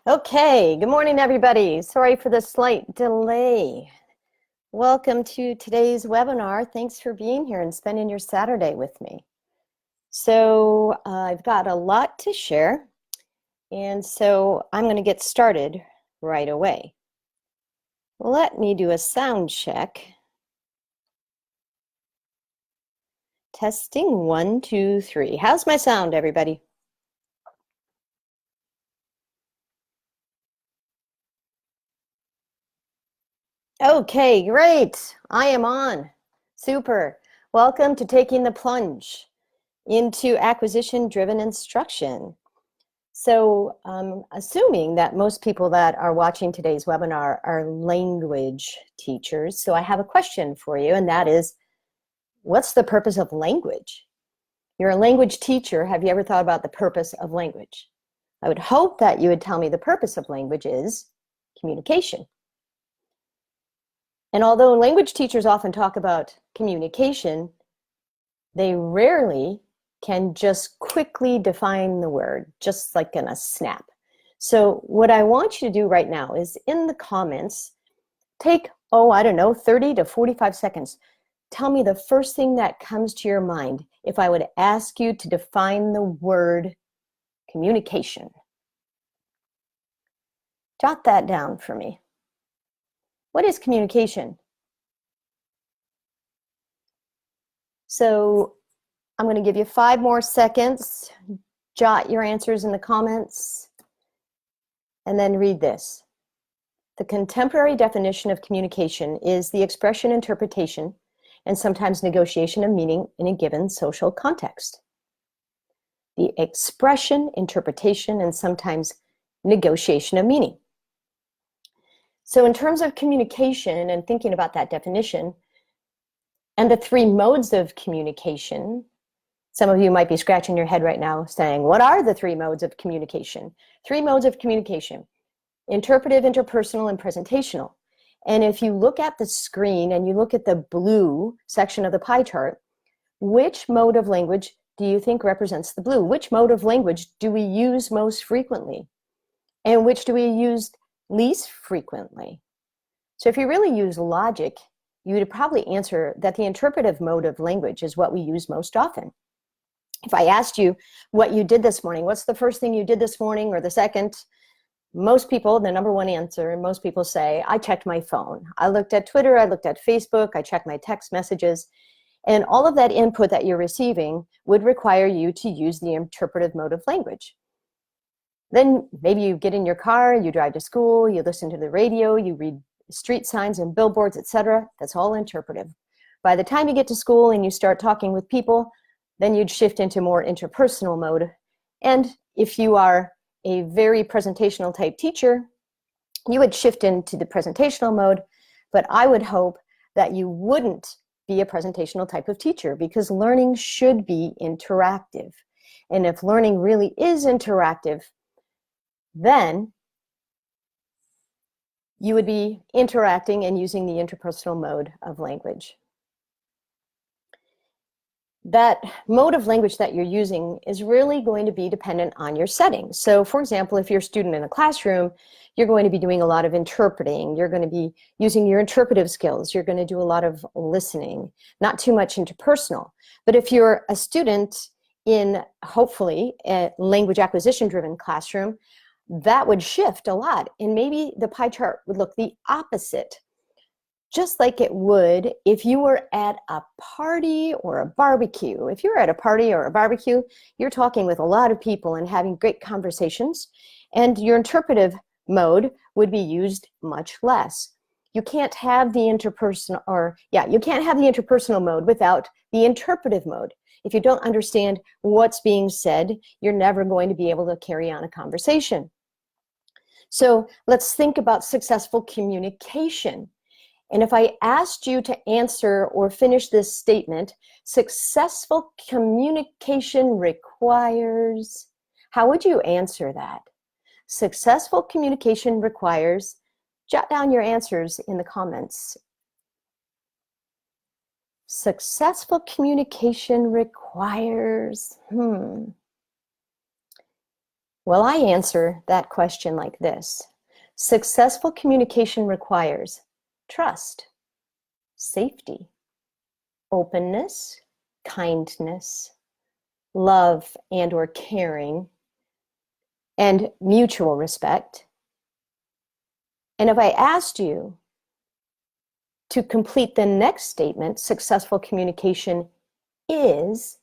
Okay, good morning, everybody. Sorry for the slight delay. Welcome to today's webinar. Thanks for being here and spending your Saturday with me. So I've got a lot to share, and so I'm going to get started right away. Let me do a sound check. Testing 1, 2, 3. How's my sound, everybody? Okay, great. I am on. Super. Welcome to Taking the Plunge into acquisition-driven instruction. So assuming that most people that are watching today's webinar are language teachers, so I have a question for you, and that is, what's the purpose of language? You're a language teacher. Have you ever thought about the purpose of language? I would hope that you would tell me the purpose of language is communication. And although language teachers often talk about communication, they rarely can just quickly define the word, just like in a snap. So what I want you to do right now is in the comments, take, 30 to 45 seconds. Tell me the first thing that comes to your mind if I would ask you to define the word communication. Jot that down for me. What is communication? So I'm going to give you 5 more seconds. Jot your answers in the comments, and then read this. The contemporary definition of communication is the expression, interpretation, and sometimes negotiation of meaning in a given social context. The expression, interpretation, and sometimes negotiation of meaning. So in terms of communication and thinking about that definition and the 3 modes of communication, some of you might be scratching your head right now saying, what are the 3 modes of communication? 3 modes of communication: interpretive, interpersonal, and presentational. And if you look at the screen and you look at the blue section of the pie chart, which mode of language do you think represents the blue? Which mode of language do we use most frequently? And which do we use least frequently? So if you really use logic, you would probably answer that the interpretive mode of language is what we use most often. If I asked you what you did this morning, what's the first thing you did this morning, or the second? Most people, the number 1 answer, most people say, I checked my phone. I looked at Twitter, I looked at Facebook, I checked my text messages. And all of that input that you're receiving would require you to use the interpretive mode of language. Then maybe you get in your car, you drive to school, you listen to the radio, you read street signs and billboards, etc. That's all interpretive. By the time you get to school and you start talking with people, then you'd shift into more interpersonal mode. And if you are a very presentational type teacher, you would shift into the presentational mode. But I would hope that you wouldn't be a presentational type of teacher, because learning should be interactive. And if learning really is interactive, then you would be interacting and using the interpersonal mode of language. That mode of language that you're using is really going to be dependent on your setting. So for example, if you're a student in a classroom, you're going to be doing a lot of interpreting. You're going to be using your interpretive skills. You're going to do a lot of listening, not too much interpersonal. But if you're a student in, hopefully, a language acquisition-driven classroom, that would shift a lot. And maybe the pie chart would look the opposite. Just like it would if you were at a party or a barbecue. If you're at a party or a barbecue, you're talking with a lot of people and having great conversations, and your interpretive mode would be used much less. You can't have the interpersonal, you can't have the interpersonal mode without the interpretive mode. If you don't understand what's being said, you're never going to be able to carry on a conversation. So let's think about successful communication. And if I asked you to answer or finish this statement, successful communication requires, how would you answer that? Successful communication requires, jot down your answers in the comments. Successful communication requires, Well, Well, I answer that question like this. Successful communication requires trust, safety, openness, kindness, love and or caring, and mutual respect. And if I asked you to complete the next statement, successful communication is,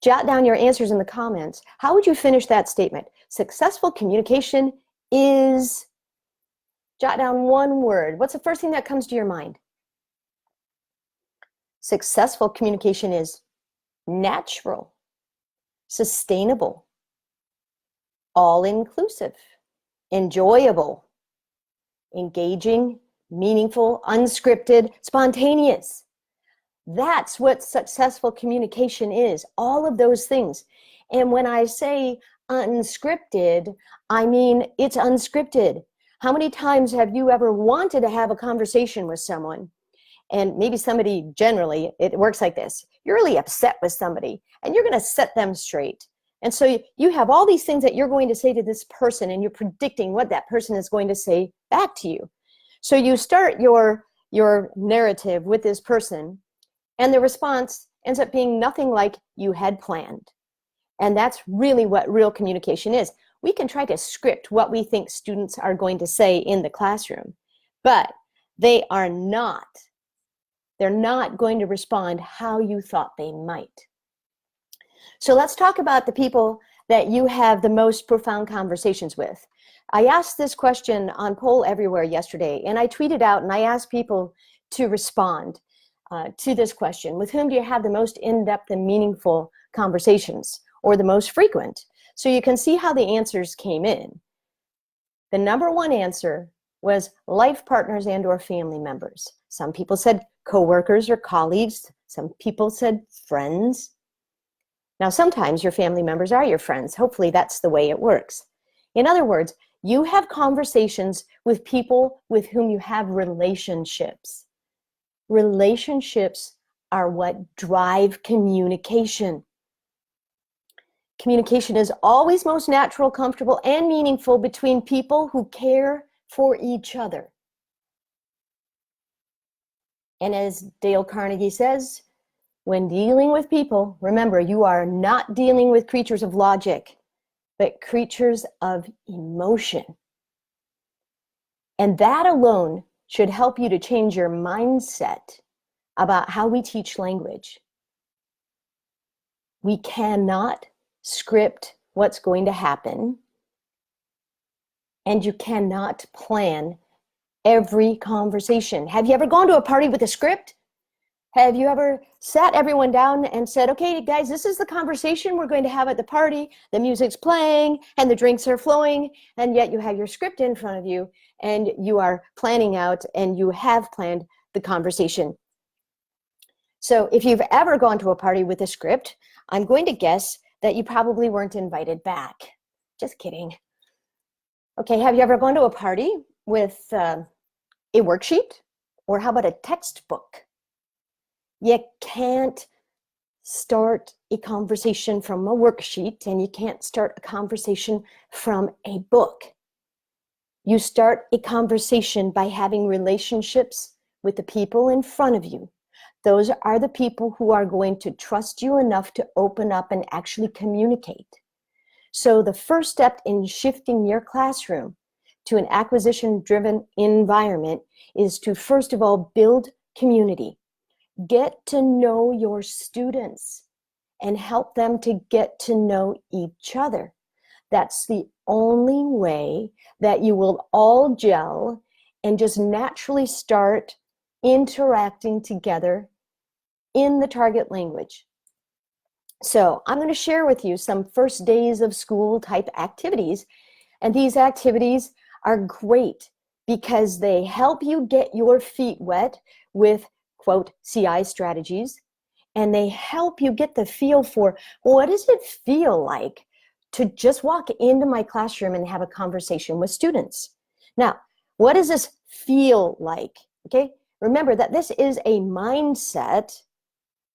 jot down your answers in the comments. How would you finish that statement? Successful communication is, jot down one word. What's the first thing that comes to your mind? Successful communication is natural, sustainable, all-inclusive, enjoyable, engaging, meaningful, unscripted, spontaneous. That's what successful communication is, all of those things. And when I say unscripted, I mean it's unscripted. How many times have you ever wanted to have a conversation with someone? And maybe somebody, generally, it works like this. You're really upset with somebody, and you're going to set them straight. And so you have all these things that you're going to say to this person, and you're predicting what that person is going to say back to you. So you start your narrative with this person, and the response ends up being nothing like you had planned. And that's really what real communication is. We can try to script what we think students are going to say in the classroom, but they are not. They're not going to respond how you thought they might. So let's talk about the people that you have the most profound conversations with. I asked this question on Poll Everywhere yesterday, and I tweeted out and I asked people to respond to this question. With whom do you have the most in-depth and meaningful conversations, or the most frequent? So you can see how the answers came in. The number one answer was life partners and or family members. Some people said coworkers or colleagues. Some people said friends. Now, sometimes your family members are your friends. Hopefully that's the way it works. In other words, you have conversations with people with whom you have relationships. Relationships are what drive communication. Communication is always most natural, comfortable, and meaningful between people who care for each other. And as Dale Carnegie says, when dealing with people, remember, you are not dealing with creatures of logic, but creatures of emotion. And that alone should help you to change your mindset about how we teach language. We cannot script what's going to happen, and you cannot plan every conversation. Have you ever gone to a party with a script? Have you ever sat everyone down and said, okay, guys, this is the conversation we're going to have at the party. The music's playing and the drinks are flowing, and yet you have your script in front of you and you are planning out and you have planned the conversation. So if you've ever gone to a party with a script, I'm going to guess that you probably weren't invited back. Just kidding. Okay, have you ever gone to a party with a worksheet? Or how about a textbook? You can't start a conversation from a worksheet, and you can't start a conversation from a book. You start a conversation by having relationships with the people in front of you. Those are the people who are going to trust you enough to open up and actually communicate. So the first step in shifting your classroom to an acquisition-driven environment is to, first of all, build community. Get to know your students and help them to get to know each other. That's the only way that you will all gel and just naturally start interacting together in the target language. So I'm going to share with you some first days of school type activities. And these activities are great because they help you get your feet wet with, quote, CI strategies. And they help you get the feel for, well, what does it feel like to just walk into my classroom and have a conversation with students? Now, what does this feel like? Okay, remember that this is a mindset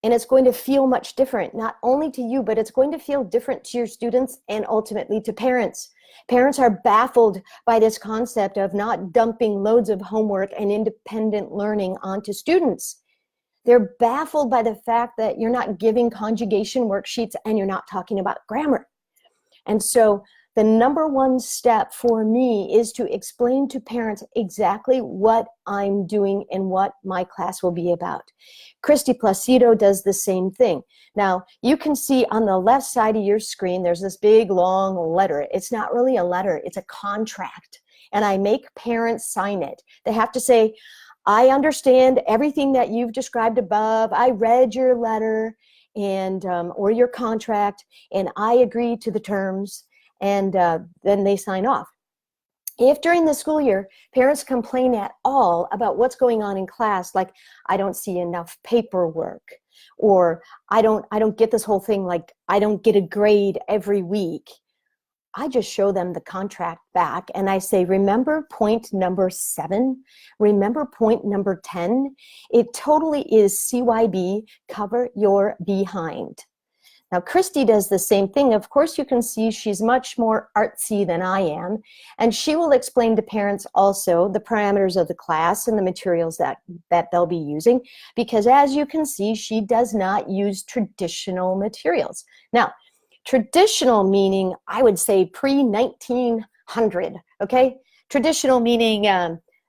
And it's going to feel much different, not only to you, but it's going to feel different to your students and ultimately to parents. Parents are baffled by this concept of not dumping loads of homework and independent learning onto students. They're baffled by the fact that you're not giving conjugation worksheets and you're not talking about grammar. And so the number one step for me is to explain to parents exactly what I'm doing and what my class will be about. Christy Placido does the same thing. Now, you can see on the left side of your screen, there's this big, long letter. It's not really a letter, it's a contract. And I make parents sign it. They have to say, I understand everything that you've described above. I read your letter and or your contract, and I agree to the terms. And then they sign off. If during the school year, parents complain at all about what's going on in class, like I don't see enough paperwork, or I don't get this whole thing, like I don't get a grade every week, I just show them the contract back and I say, remember point number 7? Remember point number 10? It totally is CYB, cover your behind. Now, Christy does the same thing. Of course, you can see she's much more artsy than I am, and she will explain to parents also the parameters of the class and the materials that they'll be using, because as you can see, she does not use traditional materials. Now, traditional meaning, I would say pre-1900, okay? Traditional meaning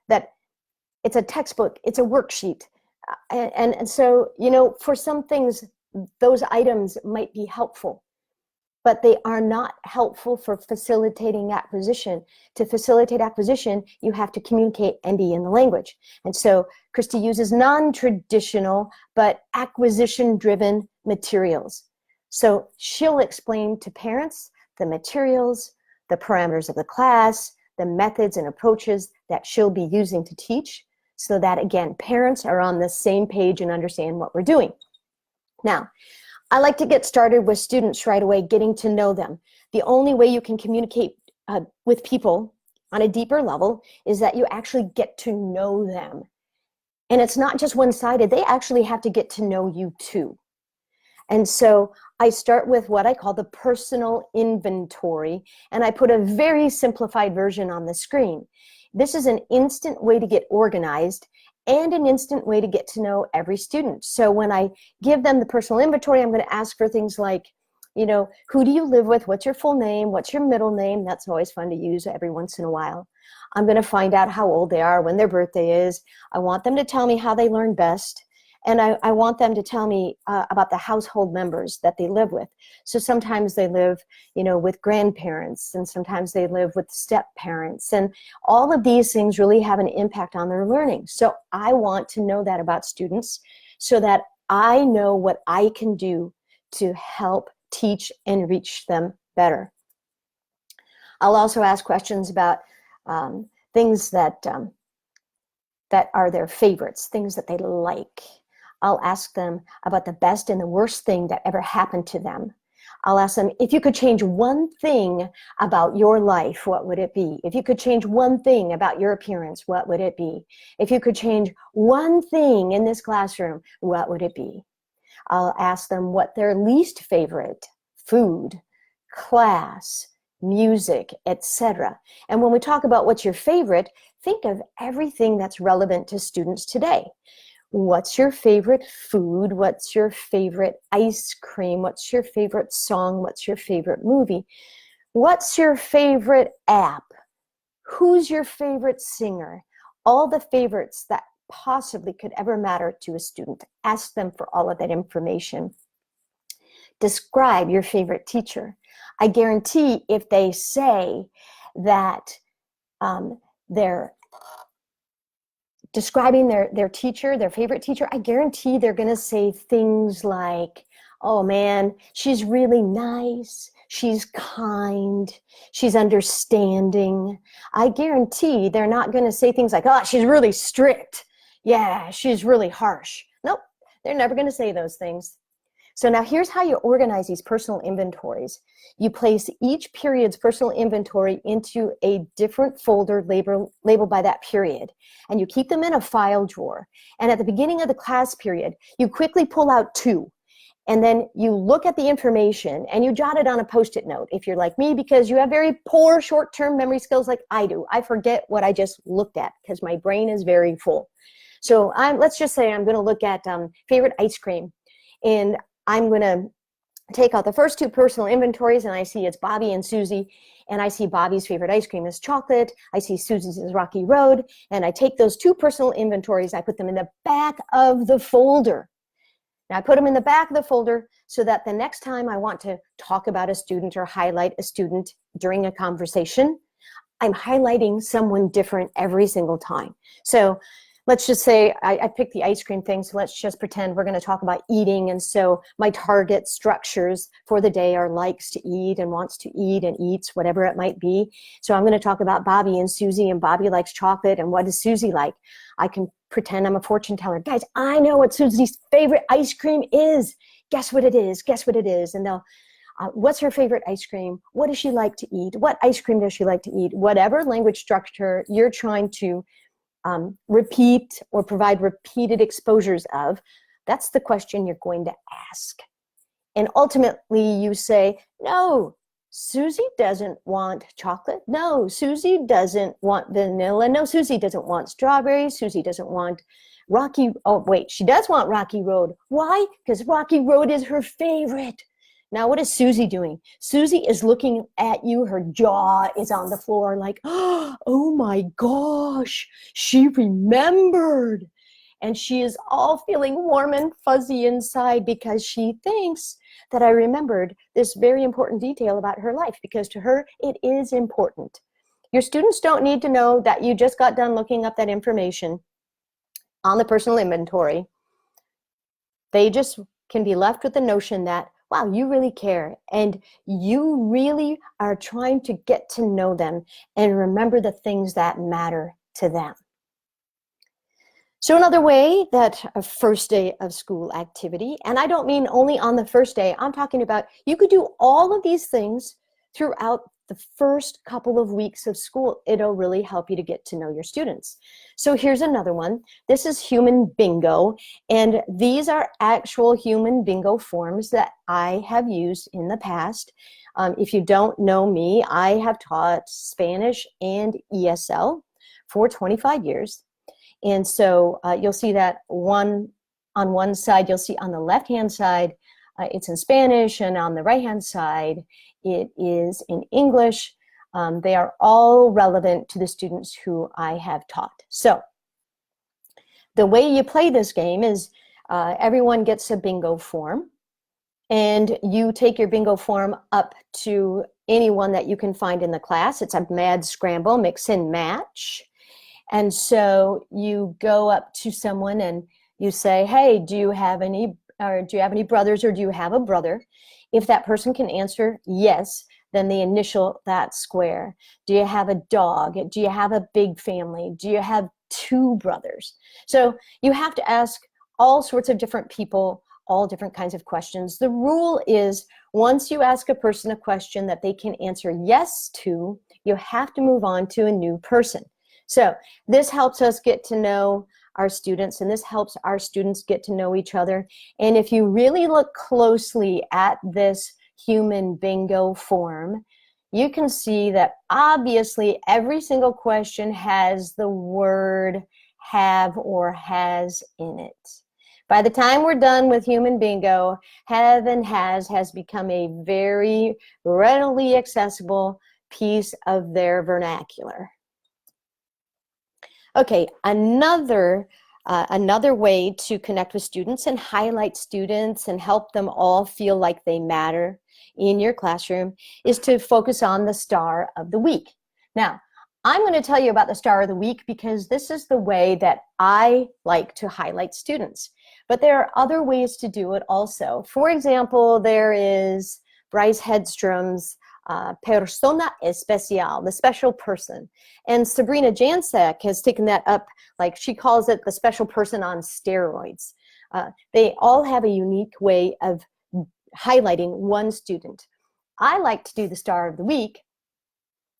that it's a textbook, it's a worksheet. And so, you know, for some things, those items might be helpful, but they are not helpful for facilitating acquisition. To facilitate acquisition, you have to communicate and be in the language. And so Christy uses non-traditional, but acquisition-driven materials. So she'll explain to parents the materials, the parameters of the class, the methods and approaches that she'll be using to teach, so that, again, parents are on the same page and understand what we're doing. Now, I like to get started with students right away, getting to know them. The only way you can communicate with people on a deeper level is that you actually get to know them. And it's not just one-sided. They actually have to get to know you too. And so I start with what I call the personal inventory, and I put a very simplified version on the screen. This is an instant way to get organized and an instant way to get to know every student. So when I give them the personal inventory, I'm going to ask for things like, you know, who do you live with? What's your full name? What's your middle name? That's always fun to use every once in a while. I'm going to find out how old they are, when their birthday is. I want them to tell me how they learn best. And I want them to tell me about the household members that they live with. So sometimes they live, you know, with grandparents, and sometimes they live with step-parents. And all of these things really have an impact on their learning. So I want to know that about students so that I know what I can do to help teach and reach them better. I'll also ask questions about things that are their favorites, things that they like. I'll ask them about the best and the worst thing that ever happened to them. I'll ask them, if you could change one thing about your life, what would it be? If you could change one thing about your appearance, what would it be? If you could change one thing in this classroom, what would it be? I'll ask them what their least favorite food, class, music, etc. And when we talk about what's your favorite, think of everything that's relevant to students today. What's your favorite food? What's your favorite ice cream? What's your favorite song? What's your favorite movie? What's your favorite app? Who's your favorite singer? All the favorites that possibly could ever matter to a student. Ask them for all of that information. Describe your favorite teacher. I guarantee if they say that they're describing their teacher, their favorite teacher, I guarantee they're going to say things like, oh man, she's really nice, she's kind, she's understanding. I guarantee they're not going to say things like, oh, she's really strict. Yeah, she's really harsh. Nope, they're never going to say those things. So now here's how you organize these personal inventories. You place each period's personal inventory into a different folder labeled by that period, and you keep them in a file drawer. And at the beginning of the class period, you quickly pull out 2. And then you look at the information and you jot it on a Post-it note if you're like me, because you have very poor short-term memory skills like I do. I forget what I just looked at because my brain is very full. So let's just say I'm going to look at favorite ice cream. And I'm going to take out the first 2 personal inventories, and I see it's Bobby and Susie. And I see Bobby's favorite ice cream is chocolate. I see Susie's is Rocky Road. And I take those 2 personal inventories, I put them in the back of the folder. Now, I put them in the back of the folder so that the next time I want to talk about a student or highlight a student during a conversation, I'm highlighting someone different every single time. So let's just say I picked the ice cream thing, so let's just pretend we're going to talk about eating. And so my target structures for the day are likes to eat and wants to eat and eats, whatever it might be. So I'm going to talk about Bobby and Susie, and Bobby likes chocolate, and what does Susie like? I can pretend I'm a fortune teller. Guys, I know what Susie's favorite ice cream is. Guess what it is? Guess what it is? And they'll, what's her favorite ice cream? What does she like to eat? What ice cream does she like to eat? Whatever language structure you're trying to repeat or provide repeated exposures of, that's the question you're going to ask. And ultimately you say, no, Susie doesn't want chocolate. No, Susie doesn't want vanilla. No, Susie doesn't want strawberries. Susie doesn't want she does want Rocky Road. Why? Because Rocky Road is her favorite. Now, what is Susie doing? Susie is looking at you. Her jaw is on the floor like, oh my gosh, she remembered. And she is all feeling warm and fuzzy inside because she thinks that I remembered this very important detail about her life, because to her, it is important. Your students don't need to know that you just got done looking up that information on the personal inventory. They just can be left with the notion that, wow, you really care, and you really are trying to get to know them and remember the things that matter to them. So another way that a first day of school activity, and I don't mean only on the first day, I'm talking about you could do all of these things throughout the first couple of weeks of school. It'll really help you to get to know your students. So here's another one. This is human bingo, and these are actual human bingo forms that I have used in the past. If you don't know me, I have taught Spanish and ESL for 25 years. And so you'll see that on one side, you'll see on the left-hand side, it's in Spanish, and on the right-hand side, it is in English. They are all relevant to the students who I have taught. So the way you play this game is everyone gets a bingo form, and you take your bingo form up to anyone that you can find in the class. It's a mad scramble, mix and match. And so you go up to someone and you say, hey, do you have any brothers, or do you have a brother? If that person can answer yes, then they initial that square. Do you have a dog? Do you have a big family? Do you have 2 brothers? So you have to ask all sorts of different people all different kinds of questions. The rule is once you ask a person a question that they can answer yes to, you have to move on to a new person. So this helps us get to know our students, and this helps our students get to know each other. And if you really look closely at this human bingo form, you can see that obviously every single question has the word have or has in it. By the time we're done with human bingo, have and has become a very readily accessible piece of their vernacular. Okay, another way to connect with students and highlight students and help them all feel like they matter in your classroom is to focus on the star of the week. Now, I'm going to tell you about the star of the week because this is the way that I like to highlight students. But there are other ways to do it also. For example, there is Bryce Hedstrom's persona especial, the special person. And Sabrina Jancek has taken that up, like she calls it the special person on steroids. They all have a unique way of highlighting one student. I like to do the star of the week.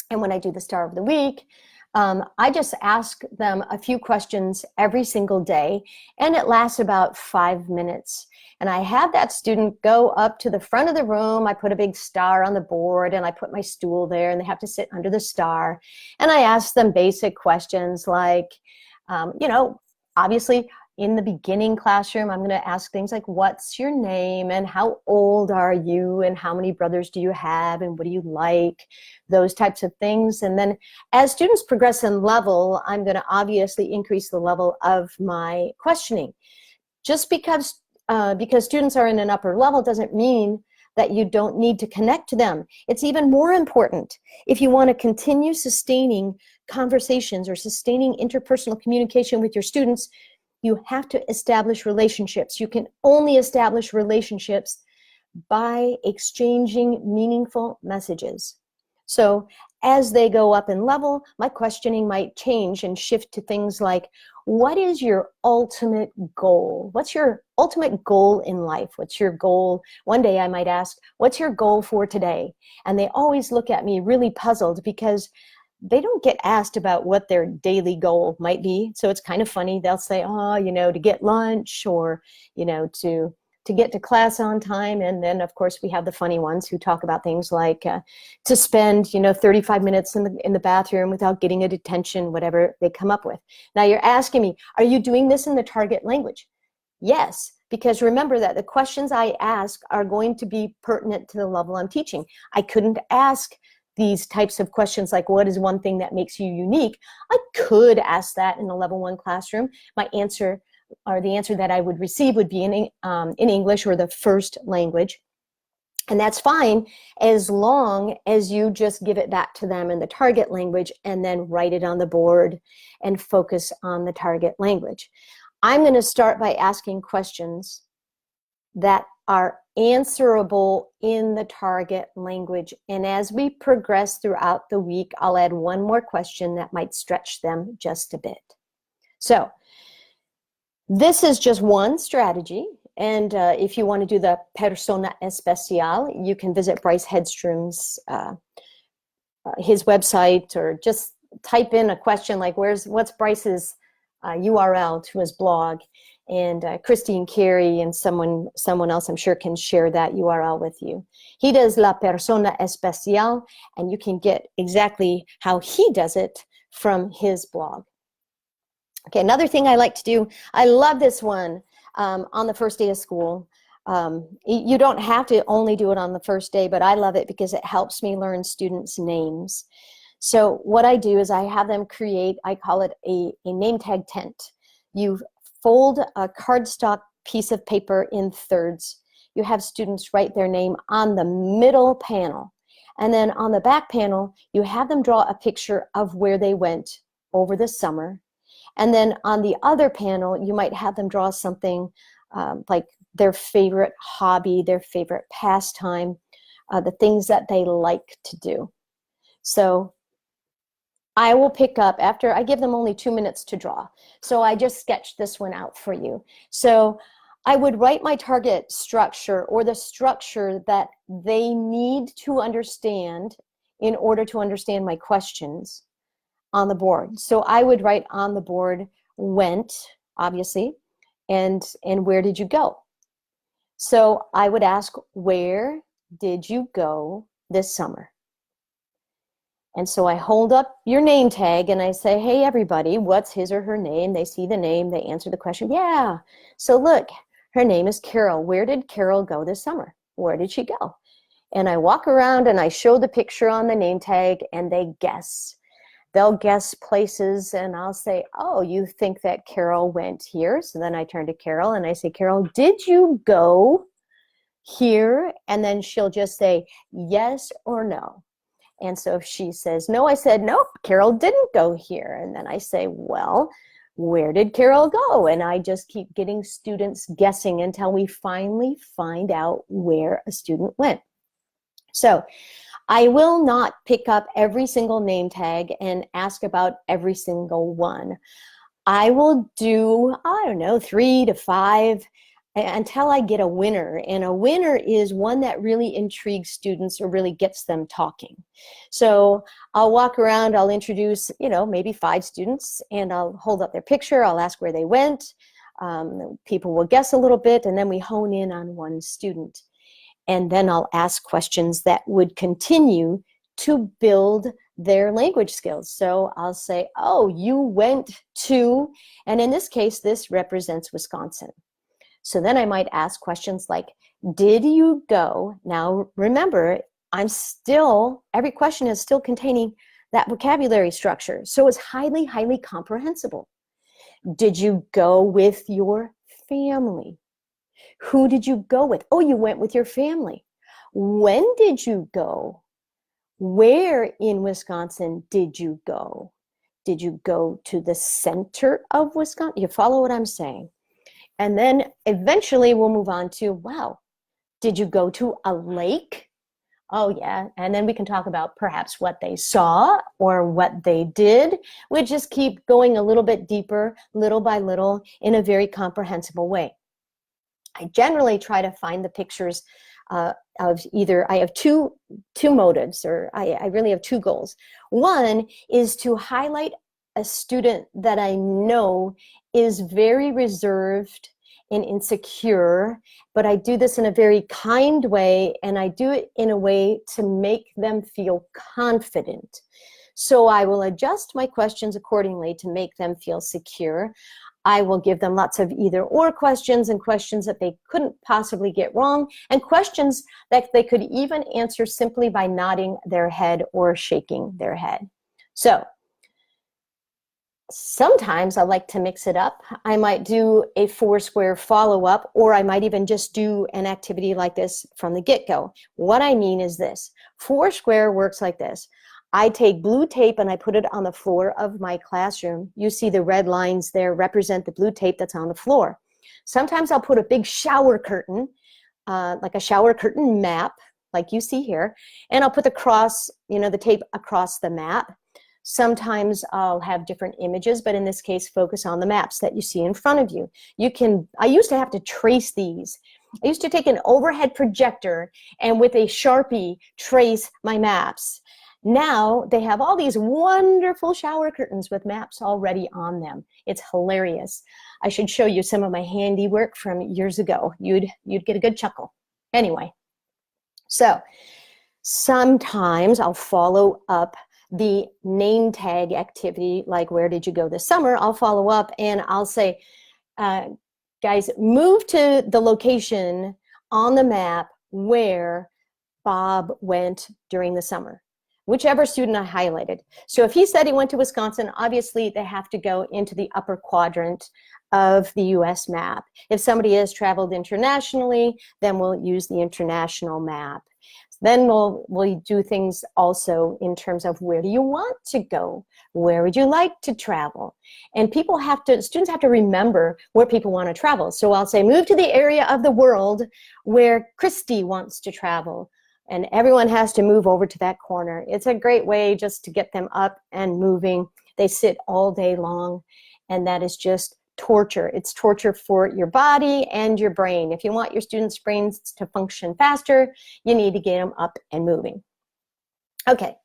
And when I do the star of the week, I just ask them a few questions every single day, and it lasts about 5 minutes. And I have that student go up to the front of the room. I put a big star on the board, and I put my stool there, and they have to sit under the star. And I ask them basic questions like, obviously, in the beginning classroom, I'm going to ask things like, what's your name, and how old are you, and how many brothers do you have, and what do you like, those types of things. And then as students progress in level, I'm going to obviously increase the level of my questioning. Just because students are in an upper level doesn't mean that you don't need to connect to them. It's even more important if you want to continue sustaining conversations or sustaining interpersonal communication with your students. You have to establish relationships. You can only establish relationships by exchanging meaningful messages. So as they go up in level, my questioning might change and shift to things like, what is your ultimate goal? What's your ultimate goal in life? What's your goal? One day I might ask, what's your goal for today? And they always look at me really puzzled because they don't get asked about what their daily goal might be. So it's kind of funny. They'll say, to get lunch, or, to get to class on time. And then, of course, we have the funny ones who talk about things like to spend, 35 minutes in the bathroom without getting a detention, whatever they come up with. Now you're asking me, are you doing this in the target language? Yes, because remember that the questions I ask are going to be pertinent to the level I'm teaching. I couldn't ask these types of questions like, what is one thing that makes you unique? I could ask that in a level 1 classroom. My answer, or the answer that I would receive, would be in English or the first language. And that's fine as long as you just give it back to them in the target language and then write it on the board and focus on the target language. I'm going to start by asking questions that are answerable in the target language. And as we progress throughout the week, I'll add one more question that might stretch them just a bit. So this is just one strategy. And if you want to do the persona especial, you can visit Bryce Hedstrom's his website, or just type in a question like, what's Bryce's URL to his blog? And Christine Carey and someone else, I'm sure, can share that URL with you. He does La Persona Especial, and you can get exactly how he does it from his blog. Okay, another thing I like to do, I love this one on the first day of school. You don't have to only do it on the first day, but I love it because it helps me learn students' names. So what I do is I have them create, I call it a name tag tent. You fold a cardstock piece of paper in thirds. You have students write their name on the middle panel. And then on the back panel, you have them draw a picture of where they went over the summer. And then on the other panel, you might have them draw something like their favorite hobby, their favorite pastime, the things that they like to do. So I will pick up after I give them only 2 minutes to draw. So I just sketched this one out for you. So I would write my target structure, or the structure that they need to understand in order to understand my questions, on the board. So I would write on the board, went, obviously, and where did you go? So I would ask, where did you go this summer? And so I hold up your name tag and I say, hey, everybody, what's his or her name? They see the name, they answer the question. Yeah, so look, her name is Carol. Where did Carol go this summer? Where did she go? And I walk around and I show the picture on the name tag, and they guess. They'll guess places, and I'll say, oh, you think that Carol went here? So then I turn to Carol and I say, Carol, did you go here? And then she'll just say yes or no. And so if she says no, I said, nope, Carol didn't go here. And then I say, well, where did Carol go? And I just keep getting students guessing until we finally find out where a student went. So I will not pick up every single name tag and ask about every single one. I will do, 3 to 5 until I get a winner. And a winner is one that really intrigues students or really gets them talking. So I'll walk around, I'll introduce, maybe 5 students, and I'll hold up their picture, I'll ask where they went. People will guess a little bit, and then we hone in on one student. And then I'll ask questions that would continue to build their language skills. So I'll say, oh, you went to, and in this case, this represents Wisconsin. So then I might ask questions like, did you go? Now, remember, every question is still containing that vocabulary structure. So it's highly, highly comprehensible. Did you go with your family? Who did you go with? Oh, you went with your family. When did you go? Where in Wisconsin did you go? Did you go to the center of Wisconsin? You follow what I'm saying? And then eventually we'll move on to, wow, did you go to a lake? Oh, yeah. And then we can talk about perhaps what they saw or what they did. We just keep going a little bit deeper, little by little, in a very comprehensible way. I generally try to find the pictures of either, I have two motives, or I really have 2 goals. One is to highlight a student that I know is very reserved and insecure, but I do this in a very kind way, and I do it in a way to make them feel confident. So I will adjust my questions accordingly to make them feel secure. I will give them lots of either or questions, and questions that they couldn't possibly get wrong, and questions that they could even answer simply by nodding their head or shaking their head. So sometimes I like to mix it up. I might do a Foursquare follow-up, or I might even just do an activity like this from the get-go. What I mean is this. Foursquare works like this. I take blue tape and I put it on the floor of my classroom. You see the red lines there represent the blue tape that's on the floor. Sometimes I'll put a big shower curtain, like a shower curtain map, like you see here, and I'll put the tape across the map. Sometimes I'll have different images, but in this case, focus on the maps that you see in front of you. I used to have to trace these. I used to take an overhead projector and with a Sharpie trace my maps. Now they have all these wonderful shower curtains with maps already on them. It's hilarious. I should show you some of my handiwork from years ago. You'd get a good chuckle. Anyway, so sometimes I'll follow up the name tag activity, like where did you go this summer? I'll follow up and I'll say, guys, move to the location on the map where Bob went during the summer. Whichever student I highlighted. So if he said he went to Wisconsin, obviously they have to go into the upper quadrant of the US map. If somebody has traveled internationally, then we'll use the international map. Then we'll do things also in terms of where do you want to go? Where would you like to travel? And students have to remember where people want to travel. So I'll say, move to the area of the world where Christy wants to travel. And everyone has to move over to that corner. It's a great way just to get them up and moving. They sit all day long, and that is just torture. It's torture for your body and your brain. If you want your students' brains to function faster, you need to get them up and moving. Okay.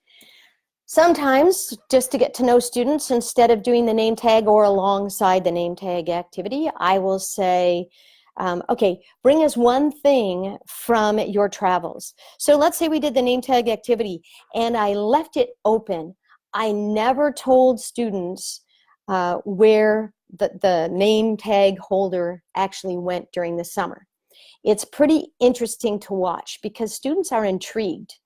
Sometimes, just to get to know students, instead of doing the name tag or alongside the name tag activity, I will say, okay, bring us one thing from your travels. So let's say we did the name tag activity and I left it open. I never told students where the name tag holder actually went during the summer. It's pretty interesting to watch because students are intrigued.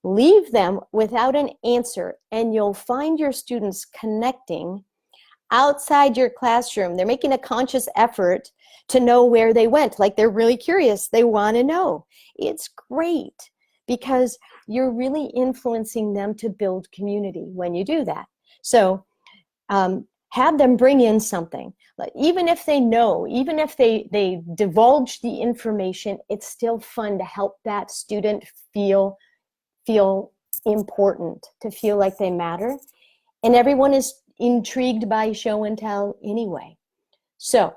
Leave them without an answer and you'll find your students connecting outside your classroom. They're making a conscious effort to know where they went. Like they're really curious. They want to know. It's great because you're really influencing them to build community when you do that. So have them bring in something. Even if they know, even if they divulge the information, it's still fun to help that student feel important, to feel like they matter. And everyone is intrigued by show and tell anyway. So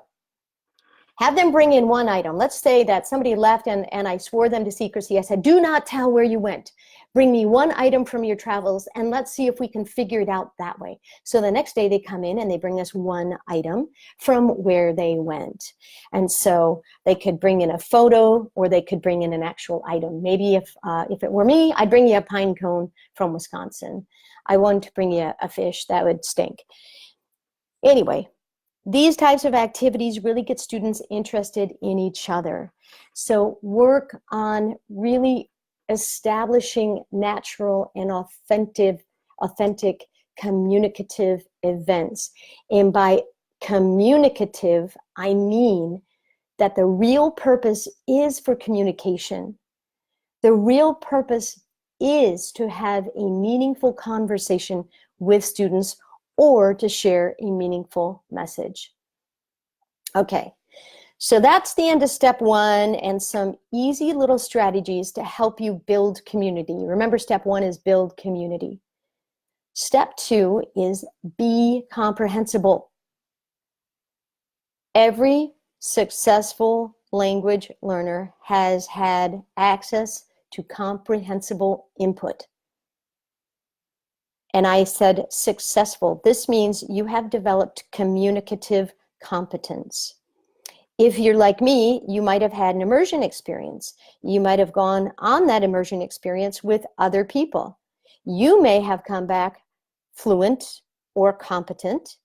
Have them bring in one item. Let's say that somebody left and I swore them to secrecy. I said, do not tell where you went. Bring me one item from your travels and let's see if we can figure it out that way. So the next day they come in and they bring us one item from where they went. And so they could bring in a photo or they could bring in an actual item. Maybe if it were me, I'd bring you a pine cone from Wisconsin. I won't bring you a fish, that would stink. Anyway, these types of activities really get students interested in each other. So work on really establishing natural and authentic communicative events. And by communicative, I mean that the real purpose is for communication. The real purpose is to have a meaningful conversation with students or to share a meaningful message. Okay, so that's the end of step one and some easy little strategies to help you build community. Remember, step one is build community. Step two is be comprehensible. Every successful language learner has had access to comprehensible input. And I said successful. This means you have developed communicative competence. If you're like me, you might have had an immersion experience. You might have gone on that immersion experience with other people. You may have come back fluent or competent,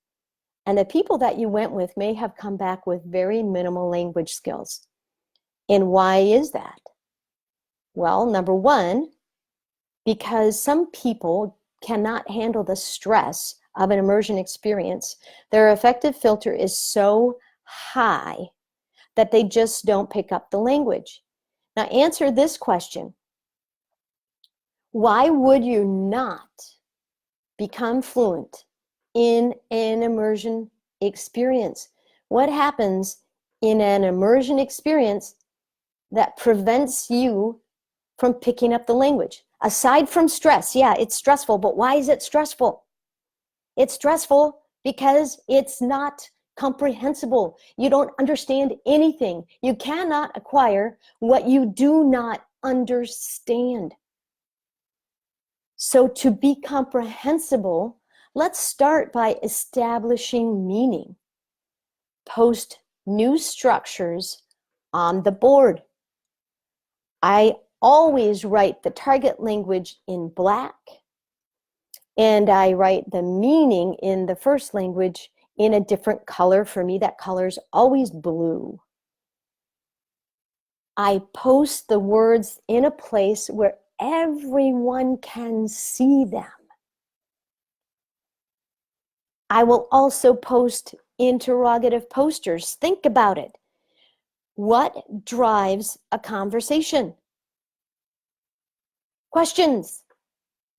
and the people that you went with may have come back with very minimal language skills. And why is that? Well, number one, because some people cannot handle the stress of an immersion experience. Their affective filter is so high that they just don't pick up the language. Now answer this question. Why would you not become fluent in an immersion experience? What happens in an immersion experience that prevents you from picking up the language? Aside from stress, yeah, it's stressful, but why is it stressful? It's stressful because it's not comprehensible. You don't understand anything. You cannot acquire what you do not understand. So to be comprehensible, let's start by establishing meaning. Post new structures on the board. I always write the target language in black, and I write the meaning in the first language in a different color. For me, that color is always blue. I post the words in a place where everyone can see them. I will also post interrogative posters. Think about it. What drives a conversation? Questions.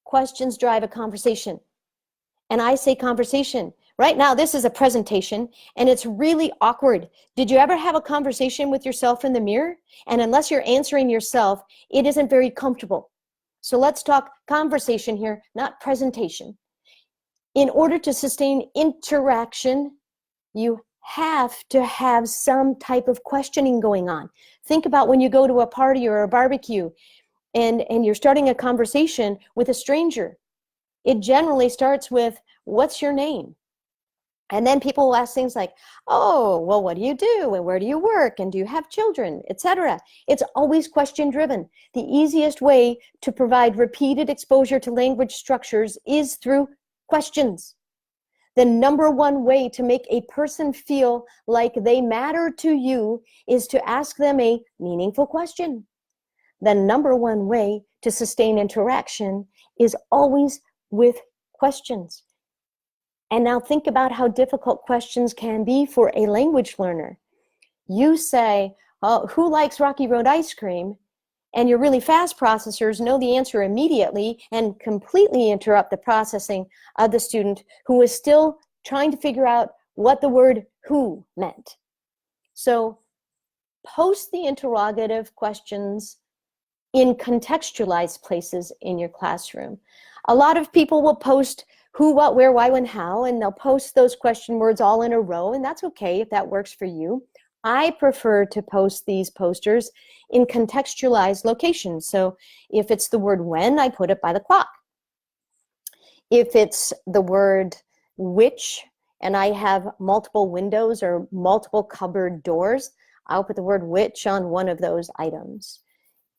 Questions drive a conversation. And I say conversation. Right now, this is a presentation, and it's really awkward. Did you ever have a conversation with yourself in the mirror? And unless you're answering yourself, it isn't very comfortable. So let's talk conversation here, not presentation. In order to sustain interaction, you have to have some type of questioning going on. Think about when you go to a party or a barbecue, and you're starting a conversation with a stranger. It generally starts with, what's your name? And then people will ask things like, oh, well, what do you do? And where do you work? And do you have children? Etc. It's always question driven. The easiest way to provide repeated exposure to language structures is through questions. The number one way to make a person feel like they matter to you is to ask them a meaningful question. The number one way to sustain interaction is always with questions. And now think about how difficult questions can be for a language learner. You say, oh, who likes Rocky Road ice cream? And your really fast processors know the answer immediately and completely interrupt the processing of the student who is still trying to figure out what the word who meant. So post the interrogative questions in contextualized places in your classroom. A lot of people will post who, what, where, why, when, how, and they'll post those question words all in a row, and that's okay if that works for you. I prefer to post these posters in contextualized locations. So if it's the word when, I put it by the clock. If it's the word which, and I have multiple windows or multiple cupboard doors, I'll put the word which on one of those items.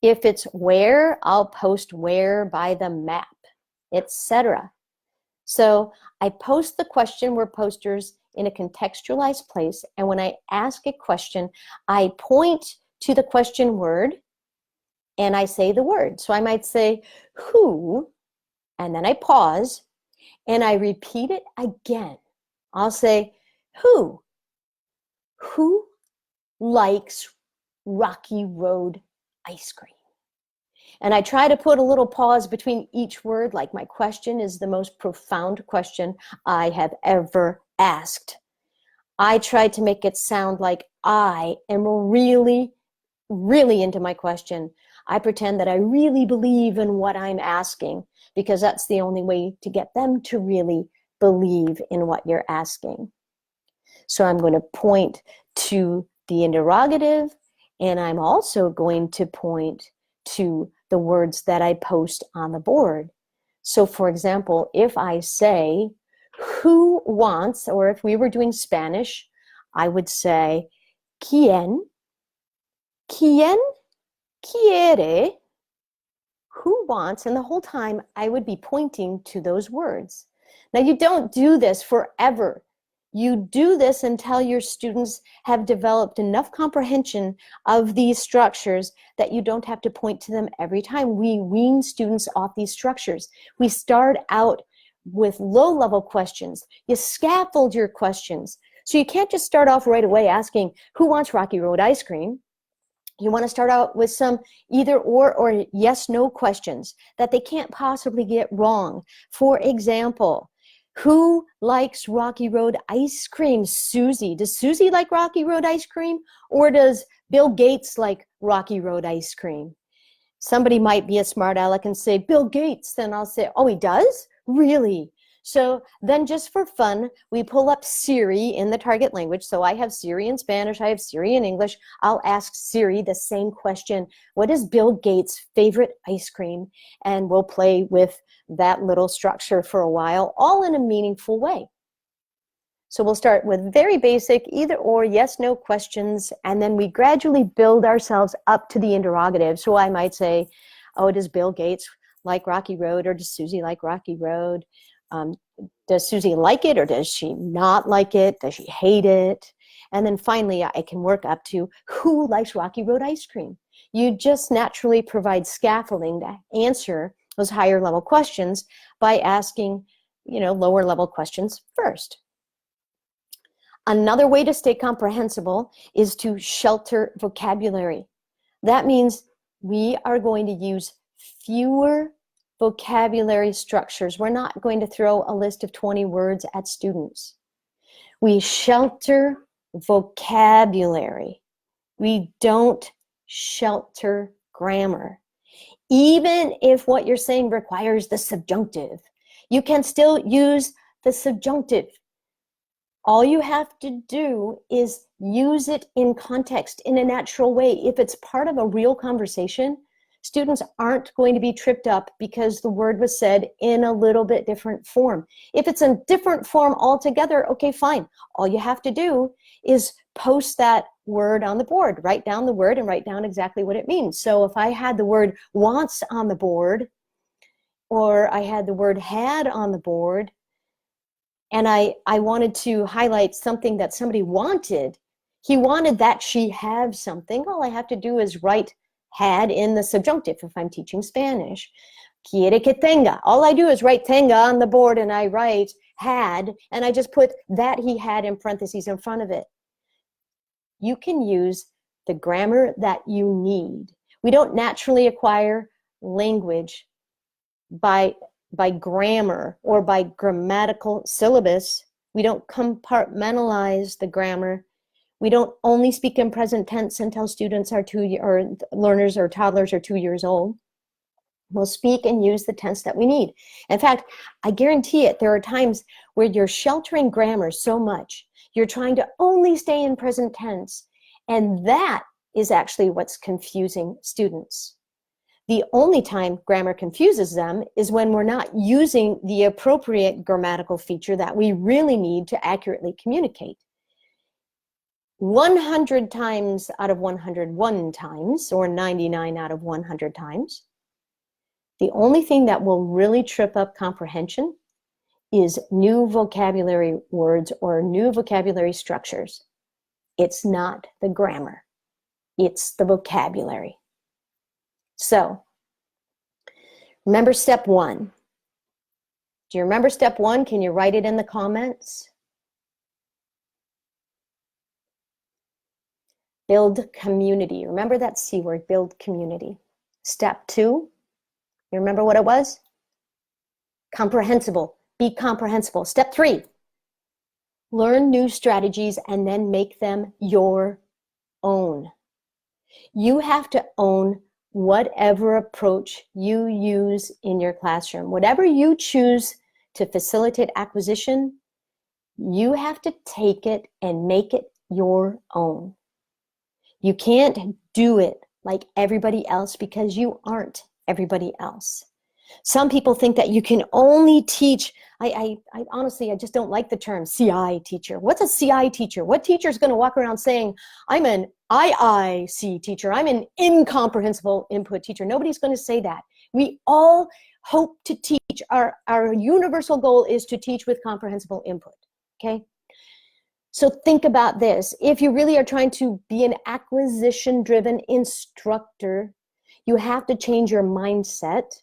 If it's where, I'll post where by the map, etc. So I post the question word posters in a contextualized place, and when I ask a question, I point to the question word and I say the word. So I might say who, and then I pause and I repeat it again. I'll say who likes Rocky Road ice cream? And I try to put a little pause between each word, like my question is the most profound question I have ever asked. I try to make it sound like I am really, really into my question. I pretend that I really believe in what I'm asking, because that's the only way to get them to really believe in what you're asking. So I'm going to point to the interrogative, and I'm also going to point to the words that I post on the board. So for example, if I say, who wants, or if we were doing Spanish, I would say, ¿Quién quiere? Who wants? And the whole time I would be pointing to those words. Now you don't do this forever. You do this until your students have developed enough comprehension of these structures that you don't have to point to them every time. We wean students off these structures. We start out with low-level questions. You scaffold your questions. So you can't just start off right away asking, who wants Rocky Road ice cream? You want to start out with some either or yes, no questions that they can't possibly get wrong. For example, who likes Rocky Road ice cream? Susie. Does Susie like Rocky Road ice cream? Or does Bill Gates like Rocky Road ice cream? Somebody might be a smart aleck and say, Bill Gates. Then I'll say, oh, he does? Really? So then just for fun, we pull up Siri in the target language. So I have Siri in Spanish, I have Siri in English. I'll ask Siri the same question. What is Bill Gates' favorite ice cream? And we'll play with that little structure for a while, all in a meaningful way. So we'll start with very basic either or, yes, no questions, and then we gradually build ourselves up to the interrogative. So I might say, oh, does Bill Gates like Rocky Road, or does Susie like Rocky Road? Does Susie like it, or does she not like it? Does she hate it? And then finally, I can work up to who likes Rocky Road ice cream? You just naturally provide scaffolding to answer those higher level questions by asking, lower level questions first. Another way to stay comprehensible is to shelter vocabulary. That means we are going to use fewer vocabulary structures. We're not going to throw a list of 20 words at students. We shelter vocabulary. We don't shelter grammar. Even if what you're saying requires the subjunctive, you can still use the subjunctive. All you have to do is use it in context in a natural way. If it's part of a real conversation, students aren't going to be tripped up because the word was said in a little bit different form. If it's a different form altogether, okay, fine. All you have to do is post that word on the board. Write down the word and write down exactly what it means. So if I had the word wants on the board, or I had the word had on the board, and I wanted to highlight something that somebody wanted, he wanted that she have something, all I have to do is write had in the subjunctive if I'm teaching Spanish. Quiere que tenga. All I do is write tenga on the board, and I write had, and I just put that he had in parentheses in front of it. You can use the grammar that you need. We don't naturally acquire language by grammar or by grammatical syllabus. We don't compartmentalize the grammar. We don't only speak in present tense until students are or learners or toddlers are 2 years old. We'll speak and use the tense that we need. In fact, I guarantee it, there are times where you're sheltering grammar so much, you're trying to only stay in present tense, And that is actually what's confusing students. The only time grammar confuses them is when we're not using the appropriate grammatical feature that we really need to accurately communicate. 100 times out of 101 times, or 99 out of 100 times, the only thing that will really trip up comprehension is new vocabulary words or new vocabulary structures. It's not the grammar, it's the vocabulary. So, remember step 1. Do you remember step 1? Can you write it in the comments? Build community. Remember that C word, build community. Step 2, you remember what it was? Comprehensible. Be comprehensible. Step 3, learn new strategies and then make them your own. You have to own whatever approach you use in your classroom. Whatever you choose to facilitate acquisition, you have to take it and make it your own. You can't do it like everybody else because you aren't everybody else. Some people think that you can only teach. I honestly, I just don't like the term CI teacher. What's a CI teacher? What teacher is going to walk around saying, I'm an IIC teacher, I'm an incomprehensible input teacher? Nobody's going to say that. We all hope to teach. Our universal goal is to teach with comprehensible input, okay? So think about this. If you really are trying to be an acquisition-driven instructor, you have to change your mindset.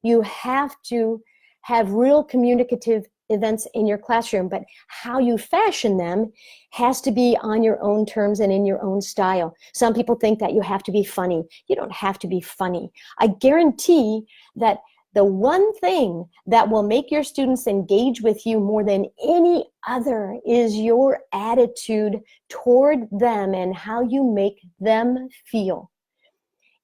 You have to have real communicative events in your classroom, but how you fashion them has to be on your own terms and in your own style. Some people think that you have to be funny. You don't have to be funny. I guarantee that the one thing that will make your students engage with you more than any other is your attitude toward them and how you make them feel.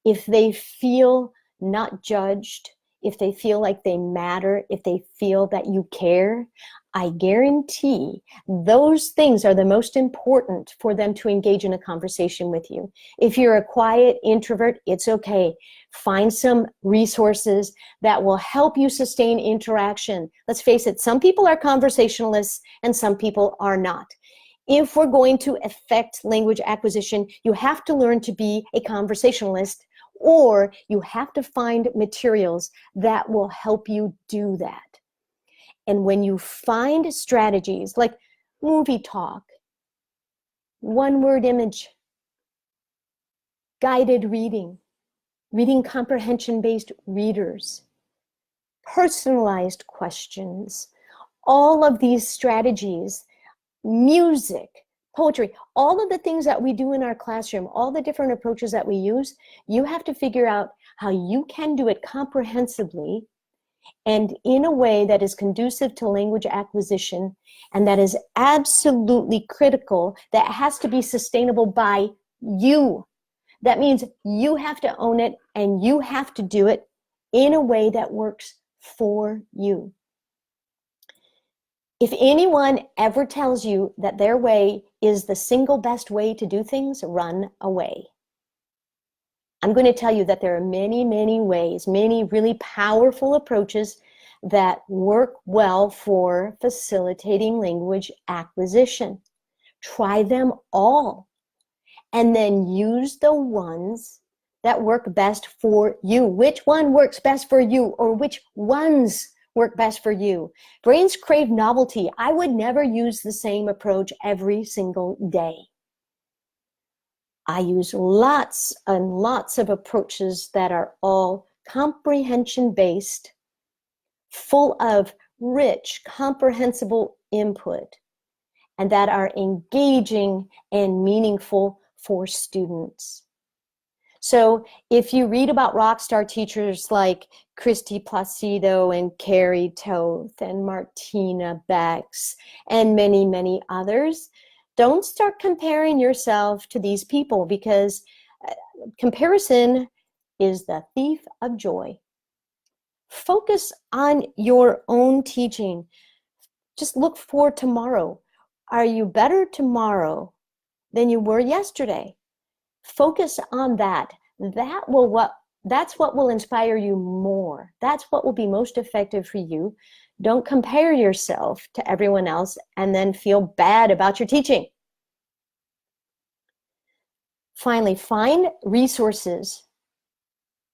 If they feel not judged, if they feel like they matter, if they feel that you care, I guarantee those things are the most important for them to engage in a conversation with you. If you're a quiet introvert, it's okay. Find some resources that will help you sustain interaction. Let's face it, some people are conversationalists and some people are not. If we're going to affect language acquisition, you have to learn to be a conversationalist, or you have to find materials that will help you do that. And when you find strategies like movie talk, one-word image, guided reading, reading comprehension-based readers, personalized questions, all of these strategies, music, poetry, all of the things that we do in our classroom, all the different approaches that we use, you have to figure out how you can do it comprehensively and in a way that is conducive to language acquisition, and that is absolutely critical, that has to be sustainable by you. That means you have to own it and you have to do it in a way that works for you. If anyone ever tells you that their way is the single best way to do things, run away. I'm going to tell you that there are many, many ways, many really powerful approaches that work well for facilitating language acquisition. Try them all, and then use the ones that work best for you. Which one works best for you, or which ones work best for you? Brains crave novelty. I would never use the same approach every single day. I use lots and lots of approaches that are all comprehension-based, full of rich, comprehensible input, and that are engaging and meaningful for students. So if you read about rock star teachers like Christy Placido and Carrie Toth and Martina Bex and many, many others, don't start comparing yourself to these people, because comparison is the thief of joy. Focus on your own teaching. Just look for tomorrow. Are you better tomorrow than you were yesterday. Focus on that. That's what will inspire you more. That's what will be most effective for you. Don't compare yourself to everyone else and then feel bad about your teaching. Finally, find resources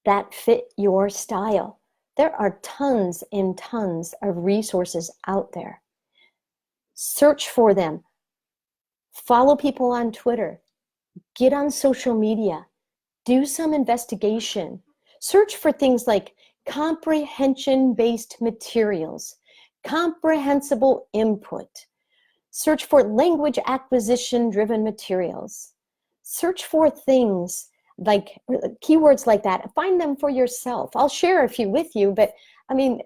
that fit your style. There are tons and tons of resources out there. Search for them. Follow people on Twitter. Get on social media. Do some investigation. Search for things like comprehension-based materials, comprehensible input. Search for language acquisition-driven materials. Search for things like keywords like that. Find them for yourself. I'll share a few with you, but I mean,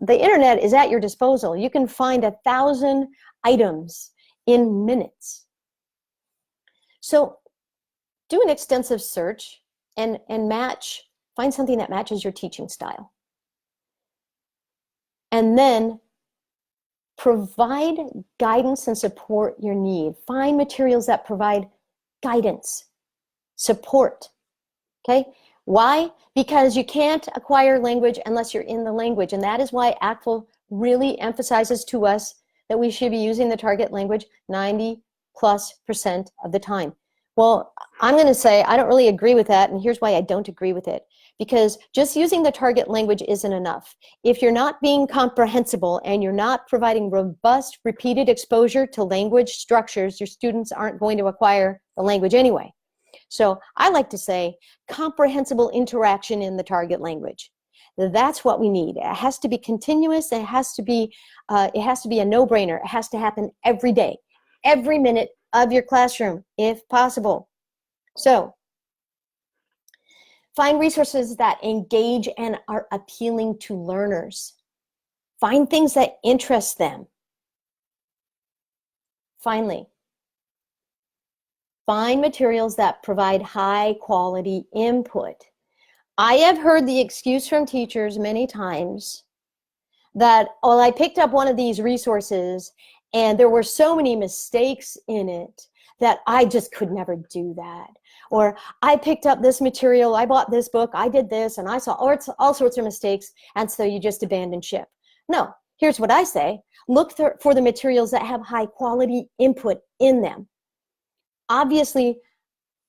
the internet is at your disposal. You can find 1,000 items in minutes. So do an extensive search and find something that matches your teaching style. And then provide guidance and support your need. Find materials that provide guidance, support, okay? Why? Because you can't acquire language unless you're in the language, and that is why ACTFL really emphasizes to us that we should be using the target language 90+% of the time. Well, I'm going to say I don't really agree with that, and here's why I don't agree with it. Because just using the target language isn't enough. If you're not being comprehensible and you're not providing robust, repeated exposure to language structures, your students aren't going to acquire the language anyway. So I like to say comprehensible interaction in the target language. That's what we need. It has to be continuous. It has to be a no-brainer. It has to happen every day, every minute of your classroom, if possible. So find resources that engage and are appealing to learners. Find things that interest them. Finally, find materials that provide high quality input. I have heard the excuse from teachers many times that, oh, I picked up one of these resources and there were so many mistakes in it that I just could never do that. Or I picked up this material, I bought this book, I did this, and I saw all sorts of mistakes, and so you just abandon ship. No, here's what I say. Look for the materials that have high quality input in them. Obviously,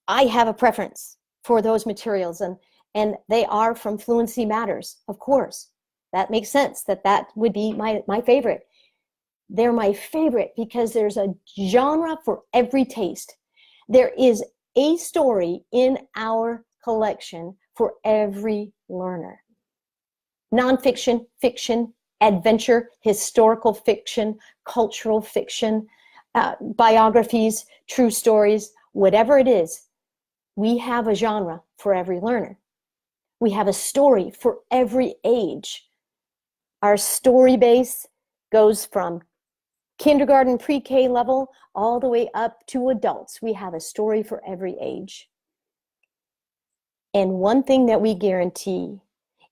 I have a preference for those materials, and they are from Fluency Matters, of course. That makes sense that would be my favorite. They're my favorite because there's a genre for every taste. There is a story in our collection for every learner. Nonfiction, fiction, adventure, historical fiction, cultural fiction, biographies, true stories, whatever it is, we have a genre for every learner. We have a story for every age. Our story base goes from kindergarten, pre-K level, all the way up to adults. We have a story for every age. And one thing that we guarantee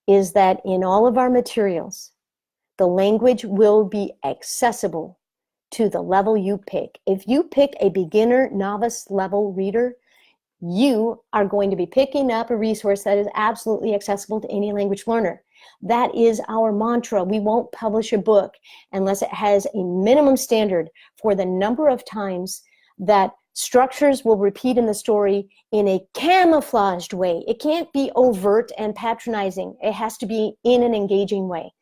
is that in all of our materials, the language will be accessible to the level you pick. If you pick a beginner, novice level reader, you are going to be picking up a resource that is absolutely accessible to any language learner. That is our mantra. We won't publish a book unless it has a minimum standard for the number of times that structures will repeat in the story in a camouflaged way. It can't be overt and patronizing. It has to be in an engaging way.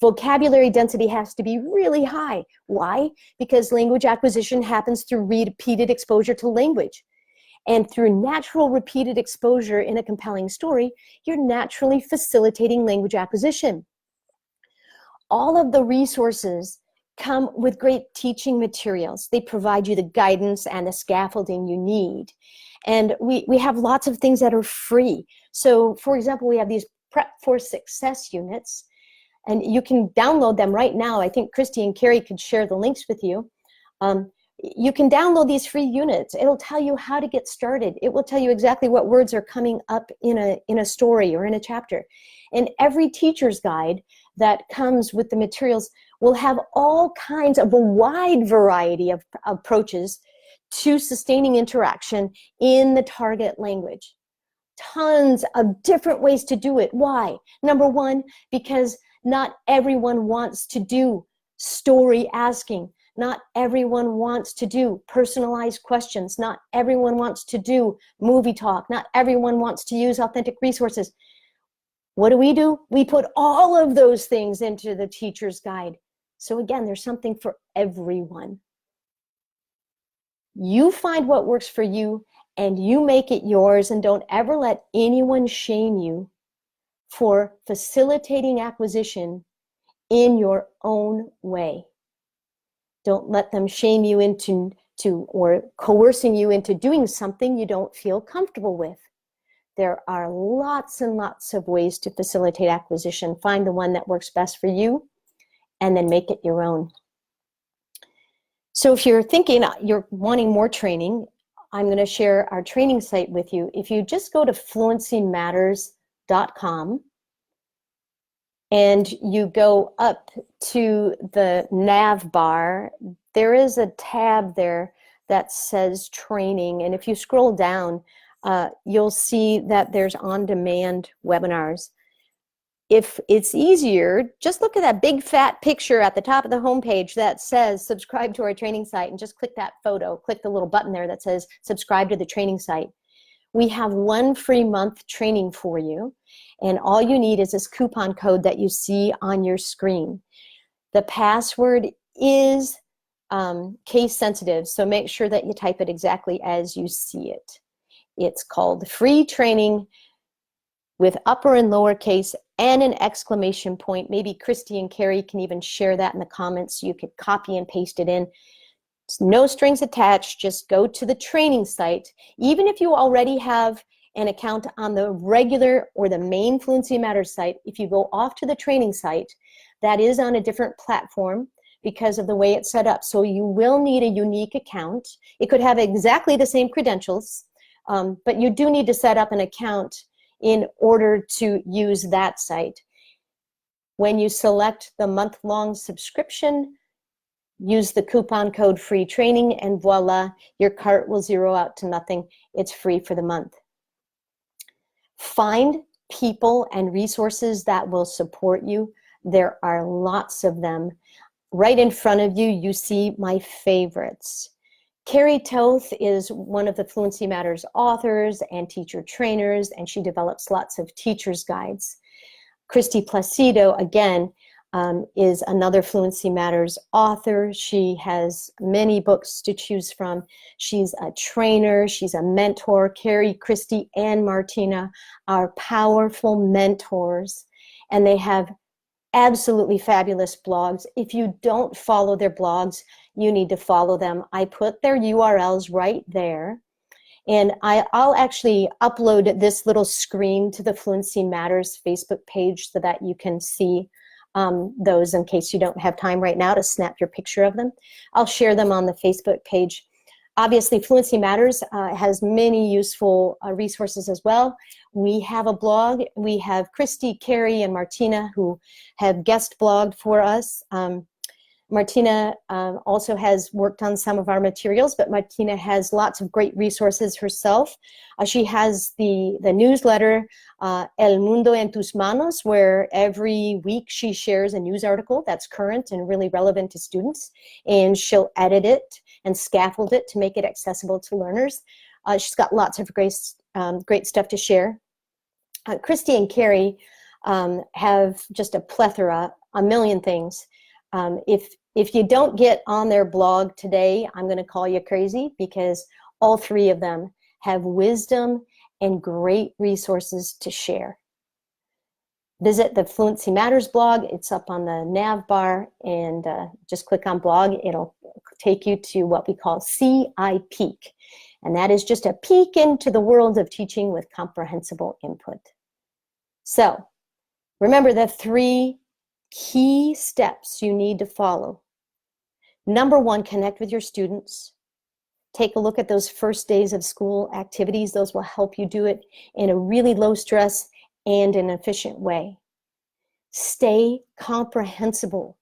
Vocabulary density has to be really high. Why? Because language acquisition happens through repeated exposure to language. And through natural repeated exposure in a compelling story, you're naturally facilitating language acquisition. All of the resources come with great teaching materials. They provide you the guidance and the scaffolding you need. And we have lots of things that are free. So, for example, we have these Prep for Success units, and you can download them right now. I think Christy and Carrie could share the links with you. You can download these free units. It'll tell you how to get started. It will tell you exactly what words are coming up in a story or in a chapter. And every teacher's guide that comes with the materials will have all kinds of a wide variety of approaches to sustaining interaction in the target language. Tons of different ways to do it. Why? Number one, because not everyone wants to do story asking. Not everyone wants to do personalized questions. Not everyone wants to do movie talk. Not everyone wants to use authentic resources. What do? We put all of those things into the teacher's guide. So again, there's something for everyone. You find what works for you and you make it yours, and don't ever let anyone shame you for facilitating acquisition in your own way. Don't let them shame you into or coercing you into doing something you don't feel comfortable with. There are lots and lots of ways to facilitate acquisition. Find the one that works best for you and then make it your own. So if you're thinking you're wanting more training, I'm going to share our training site with you. If you just go to fluencymatters.com and you go up to the nav bar, there is a tab there that says training. And if you scroll down, you'll see that there's on-demand webinars. If it's easier, just look at that big fat picture at the top of the homepage that says subscribe to our training site, and just click that photo. Click the little button there that says subscribe to the training site. We have 1 free month training for you, and all you need is this coupon code that you see on your screen. The password is case sensitive, so make sure that you type it exactly as you see it. It's called free training with upper and lower case and an exclamation point. Maybe Christy and Carrie can even share that in the comments so you could copy and paste it in. It's no strings attached. Just go to the training site. Even if you already have an account on the regular or the main Fluency Matters site, if you go off to the training site, that is on a different platform because of the way it's set up. So you will need a unique account. It could have exactly the same credentials, but you do need to set up an account in order to use that site. When you select the month-long subscription, use the coupon code free training, and voila, your cart will zero out to nothing. It's free for the month. Find people and resources that will support you. There are lots of them. Right in front of you, you see my favorites. Carrie Toth is one of the Fluency Matters authors and teacher trainers, and she develops lots of teacher's guides. Christy Placido, again, is another Fluency Matters author. She has many books to choose from. She's a trainer, she's a mentor. Carrie, Christy, and Martina are powerful mentors, and they have absolutely fabulous blogs. If you don't follow their blogs, you need to follow them. I put their URLs right there, and I'll actually upload this little screen to the Fluency Matters Facebook page so that you can see those in case you don't have time right now to snap your picture of them. I'll share them on the Facebook page. Obviously, Fluency Matters has many useful resources as well. We have a blog. We have Christy, Carrie, and Martina who have guest blogged for us. Martina also has worked on some of our materials, but Martina has lots of great resources herself. She has the newsletter, El Mundo en Tus Manos, where every week she shares a news article that's current and really relevant to students, and she'll edit it and scaffold it to make it accessible to learners. She's got lots of great stuff to share. Christy and Carrie have just a plethora, a million things. If you don't get on their blog today, I'm going to call you crazy, because all three of them have wisdom and great resources to share. Visit the Fluency Matters blog. It's up on the nav bar, and just click on blog. It'll take you to what we call CI Peek, and that is just a peek into the world of teaching with comprehensible input. So remember the 3 key steps you need to follow. Number 1, connect with your students. Take a look at those first days of school activities. Those will help you do it in a really low stress and an efficient way. Stay comprehensible.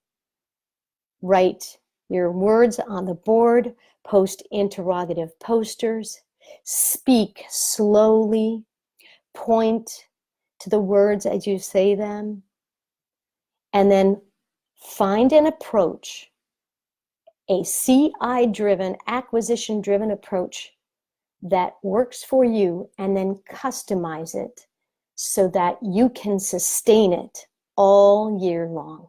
Write your words on the board, post interrogative posters, speak slowly, point to the words as you say them, and then find an approach, a CI-driven, acquisition-driven approach that works for you, and then customize it so that you can sustain it all year long.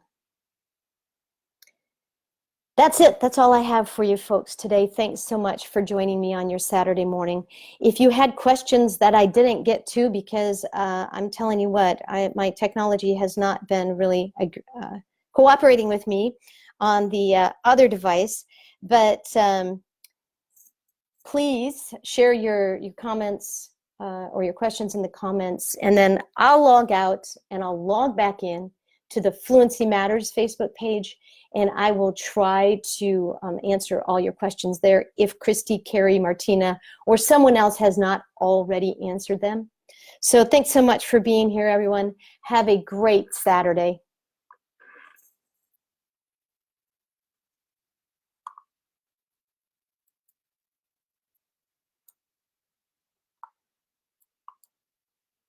That's it. That's all I have for you folks today. Thanks so much for joining me on your Saturday morning. If you had questions that I didn't get to, because I'm telling you what, my technology has not been really cooperating with me on the other device, but please share your comments or your questions in the comments, and then I'll log out and I'll log back in to the Fluency Matters Facebook page, and I will try to answer all your questions there if Christy, Carrie, Martina, or someone else has not already answered them. So thanks so much for being here, everyone. Have a great Saturday.